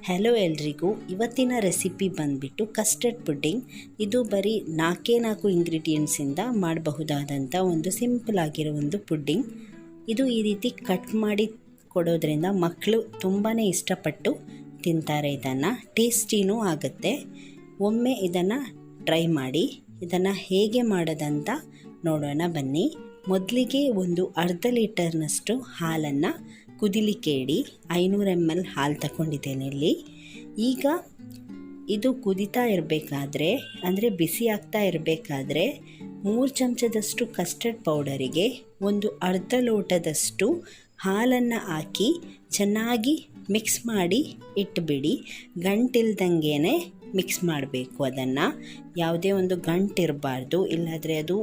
Hello ಎಲ್ರಿಗೂ, ಇವತ್ತಿನ recipe ಬಂದುಬಿಟ್ಟು ಕಸ್ಟರ್ಡ್ ಪುಡ್ಡಿಂಗ್. ಇದು ಬರೀ 4 ಇಂಗ್ರೀಡಿಯೆಂಟ್ಸಿಂದ ಮಾಡಬಹುದಾದಂಥ ಒಂದು ಸಿಂಪಲ್ ಆಗಿರೋ ಒಂದು ಪುಡ್ಡಿಂಗ್. ಇದು ಈ ರೀತಿ ಕಟ್ ಮಾಡಿ ಕೊಡೋದ್ರಿಂದ ಮಕ್ಕಳು ತುಂಬಾ ಇಷ್ಟಪಟ್ಟು ತಿಂತಾರೆ. ಇದನ್ನು ಟೇಸ್ಟಿನೂ ಆಗುತ್ತೆ. ಒಮ್ಮೆ ಇದನ್ನು ಟ್ರೈ ಮಾಡಿ. ಇದನ್ನು ಹೇಗೆ ಮಾಡೋದಂತ ನೋಡೋಣ ಬನ್ನಿ. ಮೊದಲಿಗೆ ಒಂದು ಅರ್ಧ ಲೀಟರ್ನಷ್ಟು ಹಾಲನ್ನು ಕುದಿಲಿಕ್ಕೆ ಇಡಿ. 500 ml ಹಾಲು ತಗೊಂಡಿದ್ದೇನೆ ಇಲ್ಲಿ. ಈಗ ಇದು ಕುದಿತಾ ಇರಬೇಕಾದ್ರೆ, ಅಂದರೆ ಬಿಸಿ ಆಗ್ತಾ ಇರಬೇಕಾದ್ರೆ 3 ಚಮಚದಷ್ಟು ಕಸ್ಟರ್ಡ್ ಪೌಡರಿಗೆ ಒಂದು ಅರ್ಧ ಲೋಟದಷ್ಟು ಹಾಲನ್ನು ಹಾಕಿ ಚೆನ್ನಾಗಿ ಮಿಕ್ಸ್ ಮಾಡಿ ಇಟ್ಬಿಡಿ. ಗಂಟಿಲ್ದಂಗೆ ಮಿಕ್ಸ್ ಮಾಡಬೇಕು. ಅದನ್ನು ಯಾವುದೇ ಒಂದು ಗಂಟಿರಬಾರ್ದು, ಇಲ್ಲಾಂದರೆ ಅದು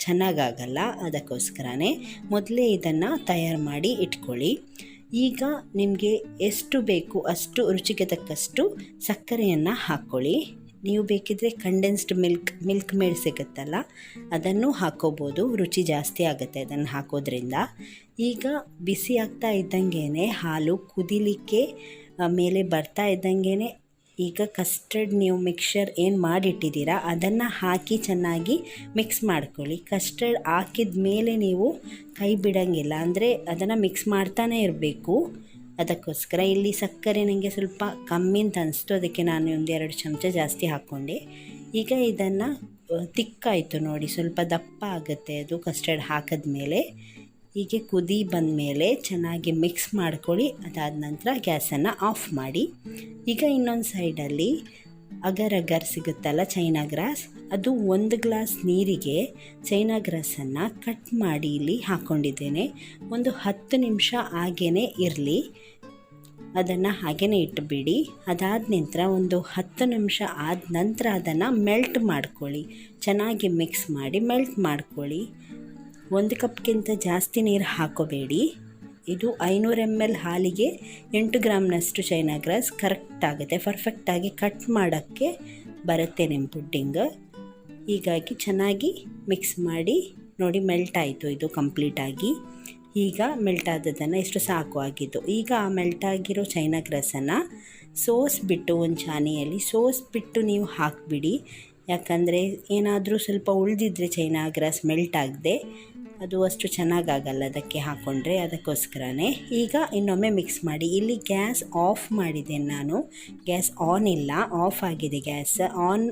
ಚೆನ್ನಾಗಾಗಲ್ಲ. ಅದಕ್ಕೋಸ್ಕರನೇ ಮೊದಲೇ ಇದನ್ನು ತಯಾರು ಮಾಡಿ ಇಟ್ಕೊಳ್ಳಿ. ಈಗ ನಿಮಗೆ ಎಷ್ಟು ಬೇಕು ಅಷ್ಟು ರುಚಿಗೆ ತಕ್ಕಷ್ಟು ಸಕ್ಕರೆಯನ್ನು ಹಾಕ್ಕೊಳ್ಳಿ. ನೀವು ಬೇಕಿದ್ದರೆ ಕಂಡೆನ್ಸ್ಡ್ ಮಿಲ್ಕ್ ಮೇಡ್ ಸಿಗುತ್ತಲ್ಲ, ಅದನ್ನು ಹಾಕ್ಕೋಬೋದು. ರುಚಿ ಜಾಸ್ತಿ ಆಗುತ್ತೆ ಅದನ್ನು ಹಾಕೋದ್ರಿಂದ. ಈಗ ಬಿಸಿ ಆಗ್ತಾ ಇದ್ದಂಗೆ ಹಾಲು ಕುದಿಲಿಕ್ಕೆ ಮೇಲೆ ಬರ್ತಾ ಇದ್ದಂಗೆ ಈಗ ಕಸ್ಟರ್ಡ್ ನೀವು ಮಿಕ್ಸರ್ ಏನು ಮಾಡಿಟ್ಟಿದ್ದೀರಾ ಅದನ್ನು ಹಾಕಿ ಚೆನ್ನಾಗಿ ಮಿಕ್ಸ್ ಮಾಡ್ಕೊಳ್ಳಿ. ಕಸ್ಟರ್ಡ್ ಹಾಕಿದ ಮೇಲೆ ನೀವು ಕೈ ಬಿಡೋಂಗಿಲ್ಲ, ಅಂದರೆ ಅದನ್ನು ಮಿಕ್ಸ್ ಮಾಡ್ತಾನೇ ಇರಬೇಕು. ಅದಕ್ಕೋಸ್ಕರ ಇಲ್ಲಿ ಸಕ್ಕರೆ ನನಗೆ ಸ್ವಲ್ಪ ಕಮ್ಮಿ ಅಂತ ಅನಿಸ್ತು, ಅದಕ್ಕೆ ನಾನು 1-2 ಚಮಚ ಜಾಸ್ತಿ ಹಾಕ್ಕೊಂಡೆ. ಈಗ ಇದನ್ನು ತಿಕ್ಕಾಯಿತು ನೋಡಿ, ಸ್ವಲ್ಪ ದಪ್ಪ ಆಗುತ್ತೆ ಅದು ಕಸ್ಟರ್ಡ್ ಹಾಕಿದ್ಮೇಲೆ. ಹೀಗೆ ಕುದಿ ಬಂದಮೇಲೆ ಚೆನ್ನಾಗಿ ಮಿಕ್ಸ್ ಮಾಡ್ಕೊಳ್ಳಿ. ಅದಾದ ನಂತರ ಗ್ಯಾಸನ್ನು ಆಫ್ ಮಾಡಿ. ಈಗ ಇನ್ನೊಂದು ಸೈಡಲ್ಲಿ ಅಗರ್ ಸಿಗುತ್ತಲ್ಲ, ಚೈನಾ ಗ್ರಾಸ್, ಅದು 1 ಗ್ಲಾಸ್ ನೀರಿಗೆ ಚೈನಾ ಗ್ರಾಸನ್ನು ಕಟ್ ಮಾಡಿ ಇಲ್ಲಿ ಹಾಕ್ಕೊಂಡಿದ್ದೇನೆ. ಒಂದು 10 ನಿಮಿಷ ಹಾಗೇ ಇರಲಿ, ಅದನ್ನು ಹಾಗೇ ಇಟ್ಟುಬಿಡಿ. ಅದಾದ ನಂತರ ಒಂದು 10 ನಿಮಿಷ ಆದ ನಂತರ ಅದನ್ನು ಮೆಲ್ಟ್ ಮಾಡ್ಕೊಳ್ಳಿ. ಚೆನ್ನಾಗಿ ಮಿಕ್ಸ್ ಮಾಡಿ ಮೆಲ್ಟ್ ಮಾಡ್ಕೊಳ್ಳಿ. 1 ಕಪ್ಗಿಂತ ಜಾಸ್ತಿ ನೀರು ಹಾಕೋಬೇಡಿ. ಇದು 500 ml ಹಾಲಿಗೆ 8 ಗ್ರಾಮ್ನಷ್ಟು ಚೈನಾ ಗ್ರಾಸ್ ಕರೆಕ್ಟ್ ಆಗುತ್ತೆ. ಪರ್ಫೆಕ್ಟಾಗಿ ಕಟ್ ಮಾಡೋಕ್ಕೆ ಬರುತ್ತೆ ನಿಮ್ಮ ಪುಡ್ಡಿಂಗ್. ಹೀಗಾಗಿ ಚೆನ್ನಾಗಿ ಮಿಕ್ಸ್ ಮಾಡಿ ನೋಡಿ. ಮೆಲ್ಟ್ ಆಯಿತು ಇದು ಕಂಪ್ಲೀಟಾಗಿ. ಈಗ ಮೆಲ್ಟ್ ಆದದನ್ನು ಎಷ್ಟು ಸಾಕು ಆಗಿದ್ದು. ಈಗ ಆ ಮೆಲ್ಟ್ ಆಗಿರೋ ಚೈನಾ ಗ್ರಾಸನ್ನು ಸೋಸಿಬಿಟ್ಟು ಒಂದು ಚಾನಿಯಲ್ಲಿ ಸೋಸಿಬಿಟ್ಟು ನೀವು ಹಾಕಿಬಿಡಿ. ಯಾಕಂದರೆ ಏನಾದರೂ ಸ್ವಲ್ಪ ಉಳಿದಿದ್ರೆ ಚೈನಾ ಗ್ರಾಸ್ ಮೆಲ್ಟ್ ಆಗದೆ ಅದು ಅಷ್ಟು ಚೆನ್ನಾಗಾಗಲ್ಲ ಅದಕ್ಕೆ ಹಾಕ್ಕೊಂಡ್ರೆ. ಅದಕ್ಕೋಸ್ಕರನೇ ಈಗ ಇನ್ನೊಮ್ಮೆ ಮಿಕ್ಸ್ ಮಾಡಿ. ಇಲ್ಲಿ ಗ್ಯಾಸ್ ಆಫ್ ಮಾಡಿದ್ದೇನೆ ನಾನು, ಗ್ಯಾಸ್ ಆನ್ ಇಲ್ಲ, ಆಫ್ ಆಗಿದೆ. ಗ್ಯಾಸ್ ಆನ್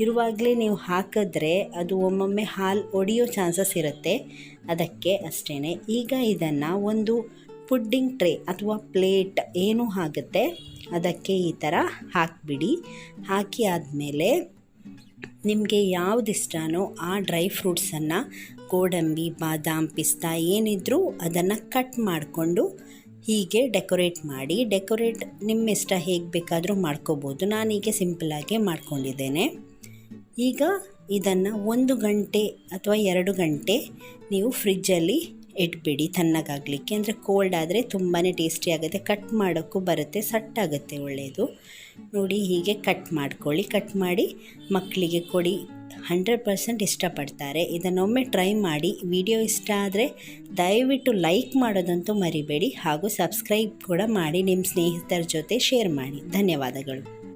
ಇರುವಾಗಲೇ ನೀವು ಹಾಕಿದ್ರೆ ಅದು ಒಮ್ಮೊಮ್ಮೆ ಹಾಲು ಒಡೆಯೋ ಚಾನ್ಸಸ್ ಇರುತ್ತೆ, ಅದಕ್ಕೆ ಅಷ್ಟೇ. ಈಗ ಇದನ್ನು ಒಂದು ಪುಡ್ಡಿಂಗ್ ಟ್ರೇ ಅಥವಾ ಪ್ಲೇಟ್ ಏನೂ ಆಗುತ್ತೆ ಅದಕ್ಕೆ ಈ ಥರ ಹಾಕಿಬಿಡಿ. ಹಾಕಿ ಆದಮೇಲೆ ನಿಮಗೆ ಯಾವ್ದು ಇಷ್ಟನೋ ಆ ಡ್ರೈ ಫ್ರೂಟ್ಸನ್ನು, ಗೋಡಂಬಿ, ಬಾದಾಮ್, ಪಿಸ್ತಾ ಏನಿದ್ರೂ ಅದನ್ನು ಕಟ್ ಮಾಡಿಕೊಂಡು ಹೀಗೆ ಡೆಕೋರೇಟ್ ಮಾಡಿ. ಡೆಕೋರೇಟ್ ನಿಮ್ಮ ಇಷ್ಟ, ಹೇಗೆ ಬೇಕಾದರೂ ಮಾಡ್ಕೋಬೋದು. ನಾನೀಗ ಸಿಂಪಲ್ಲಾಗೆ ಮಾಡ್ಕೊಂಡಿದ್ದೇನೆ. ಈಗ ಇದನ್ನು 1 ಗಂಟೆ ಅಥವಾ 2 ಗಂಟೆ ನೀವು ಫ್ರಿಜ್ಜಲ್ಲಿ ಇಟ್ಬಿಡಿ ತಣ್ಣಗಾಗಲಿಕ್ಕೆ. ಅಂದರೆ ಕೋಲ್ಡ್ ಆದರೆ ತುಂಬಾ ಟೇಸ್ಟಿ ಆಗುತ್ತೆ, ಕಟ್ ಮಾಡೋಕ್ಕೂ ಬರುತ್ತೆ, ಸಟ್ಟಾಗುತ್ತೆ, ಒಳ್ಳೆಯದು. ನೋಡಿ ಹೀಗೆ ಕಟ್ ಮಾಡ್ಕೊಳ್ಳಿ. ಕಟ್ ಮಾಡಿ ಮಕ್ಕಳಿಗೆ ಕೊಡಿ, 100% ಇಷ್ಟಪಡ್ತಾರೆ. ಇದನ್ನೊಮ್ಮೆ ಟ್ರೈ ಮಾಡಿ. ವಿಡಿಯೋ ಇಷ್ಟ ಆದರೆ ದಯವಿಟ್ಟು ಲೈಕ್ ಮಾಡೋದಂತೂ ಮರಿಬೇಡಿ. ಹಾಗೂ ಸಬ್ಸ್ಕ್ರೈಬ್ ಕೂಡ ಮಾಡಿ, ನಿಮ್ಮ ಸ್ನೇಹಿತರ ಜೊತೆ ಶೇರ್ ಮಾಡಿ. ಧನ್ಯವಾದಗಳು.